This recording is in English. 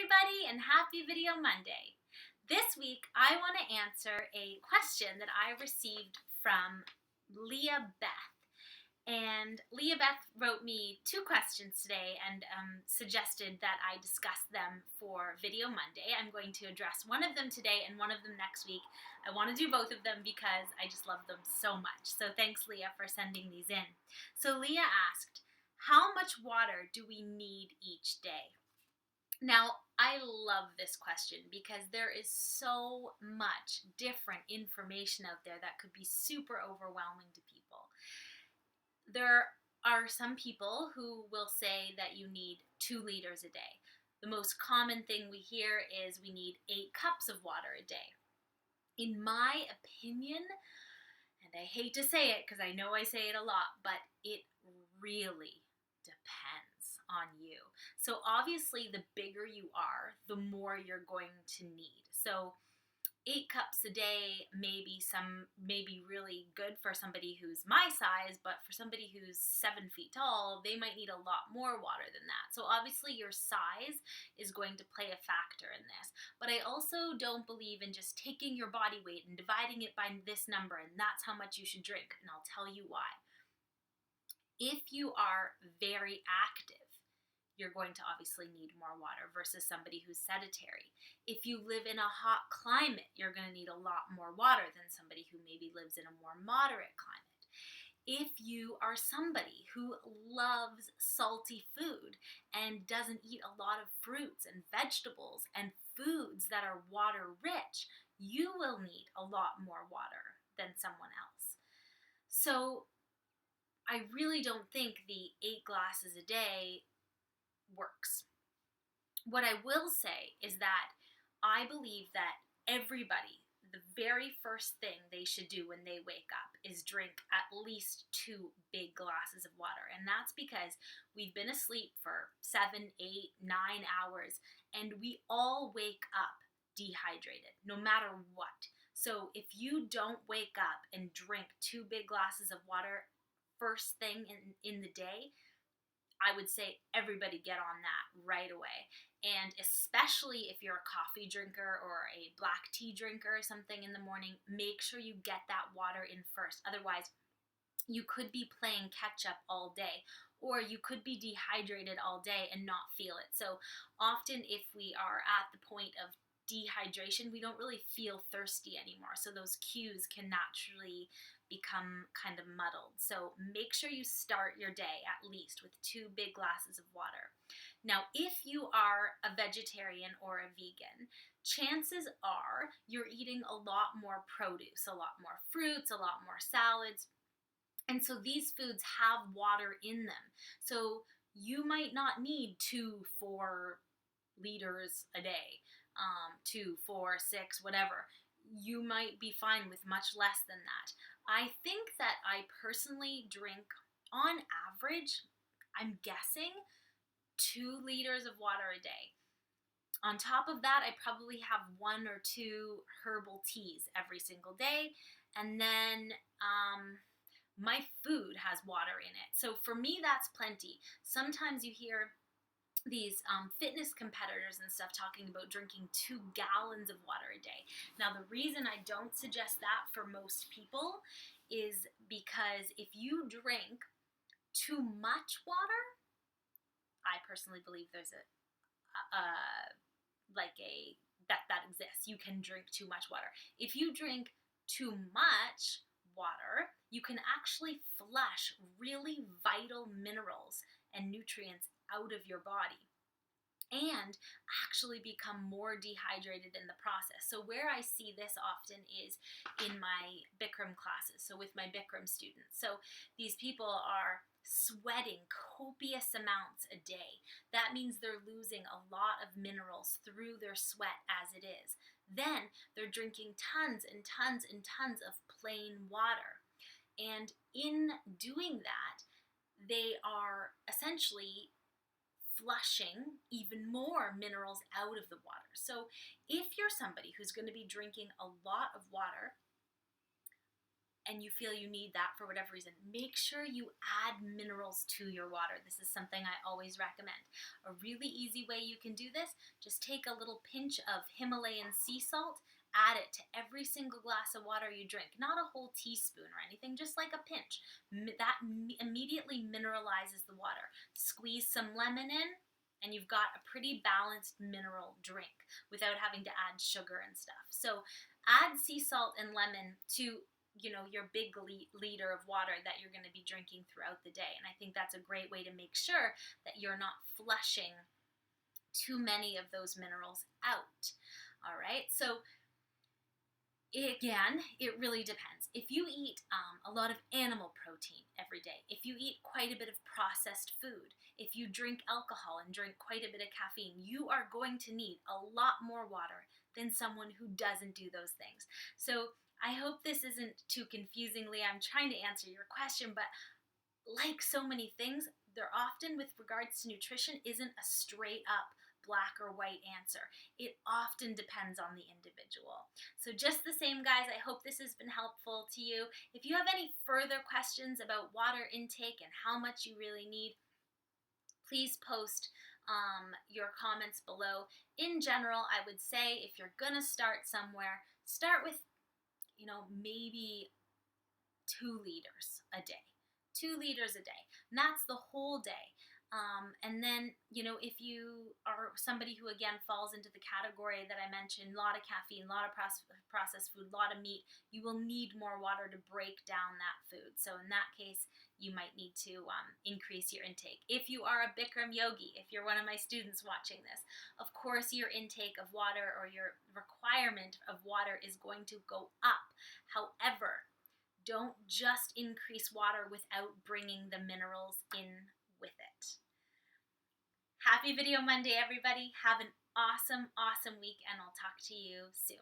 everybody, and happy Video Monday. This week, I want to answer a question that I received from Leah Beth. And Leah Beth wrote me two questions today and suggested that I discuss them for Video Monday. I'm going to address one of them today and one of them next week. I want to do both of them because I just love them so much. So thanks, Leah, for sending these in. So Leah asked, how much water do we need each day? Now, I love this question because there is so much different information out there that could be super overwhelming to people. There are some people who will say that you need 2 liters a day. The most common thing we hear is we need 8 cups of water a day. In my opinion, and I hate to say it because I know I say it a lot, but it really depends on you. So obviously the bigger you are, the more you're going to need. So 8 cups a day may be really good for somebody who's my size, but for somebody who's 7 feet tall, they might need a lot more water than that. So obviously your size is going to play a factor in this. But I also don't believe in just taking your body weight and dividing it by this number and that's how much you should drink, and I'll tell you why. If you are very active, you're going to obviously need more water versus somebody who's sedentary. If you live in a hot climate, you're going to need a lot more water than somebody who maybe lives in a more moderate climate. If you are somebody who loves salty food and doesn't eat a lot of fruits and vegetables and foods that are water rich, you will need a lot more water than someone else. So I really don't think the 8 glasses a day works. What I will say is that I believe that everybody, the very first thing they should do when they wake up is drink at least 2 big glasses of water. And that's because we've been asleep for 7, 8, 9 hours, and we all wake up dehydrated, no matter what. So if you don't wake up and drink 2 big glasses of water first thing in the day, I would say everybody get on that right away. And especially if you're a coffee drinker or a black tea drinker or something in the morning, make sure you get that water in first. Otherwise, you could be playing catch up all day, or you could be dehydrated all day and not feel it. So often if we are at the point of dehydration, we don't really feel thirsty anymore. So those cues can naturally become kind of muddled. So make sure you start your day at least with 2 big glasses of water. Now, if you are a vegetarian or a vegan, chances are you're eating a lot more produce, a lot more fruits, a lot more salads. And so these foods have water in them. So you might not need 2, 4 liters a day, 2, 4, 6, whatever. You might be fine with much less than that. I think that I personally drink, on average, I'm guessing, 2 liters of water a day. On top of that, I probably have 1 or 2 herbal teas every single day. And then my food has water in it. So for me, that's plenty. Sometimes you hear these fitness competitors and stuff talking about drinking 2 gallons of water a day. Now, the reason I don't suggest that for most people is because if you drink too much water, I personally believe there's that exists. You can drink too much water. If you drink too much water, you can actually flush really vital minerals and nutrients out of your body and actually become more dehydrated in the process. So where I see this often is in my Bikram classes, so with my Bikram students. So these people are sweating copious amounts a day. That means they're losing a lot of minerals through their sweat as it is. Then they're drinking tons and tons and tons of plain water. And in doing that, they are essentially flushing even more minerals out of the water. So if you're somebody who's going to be drinking a lot of water, and you feel you need that for whatever reason, make sure you add minerals to your water. This is something I always recommend. A really easy way you can do this, just take a little pinch of Himalayan sea salt, add it to every single glass of water you drink. Not a whole teaspoon or anything, just like a pinch. That immediately mineralizes the water. Squeeze some lemon in, and you've got a pretty balanced mineral drink without having to add sugar and stuff. So add sea salt and lemon to your big liter of water that you're going to be drinking throughout the day. And I think that's a great way to make sure that you're not flushing too many of those minerals out. All right, so again, it really depends. If you eat a lot of animal protein every day, if you eat quite a bit of processed food, if you drink alcohol and drink quite a bit of caffeine, you are going to need a lot more water than someone who doesn't do those things. So I hope this isn't too confusing, Leah. I'm trying to answer your question, but like so many things, there often, with regards to nutrition, isn't a straight up black or white answer. It often depends on the individual. So just the same, guys, I hope this has been helpful to you. If you have any further questions about water intake and how much you really need, please post your comments below. In general, I would say if you're gonna start somewhere, start with maybe 2 liters a day. 2 liters a day. And that's the whole day. And then, if you are somebody who, again, falls into the category that I mentioned, a lot of caffeine, a lot of processed food, a lot of meat, you will need more water to break down that food. So in that case, you might need to increase your intake. If you are a Bikram yogi, if you're one of my students watching this, of course your intake of water or your requirement of water is going to go up. However, don't just increase water without bringing the minerals in with it. Happy Video Monday, everybody. Have an awesome, awesome week, and I'll talk to you soon.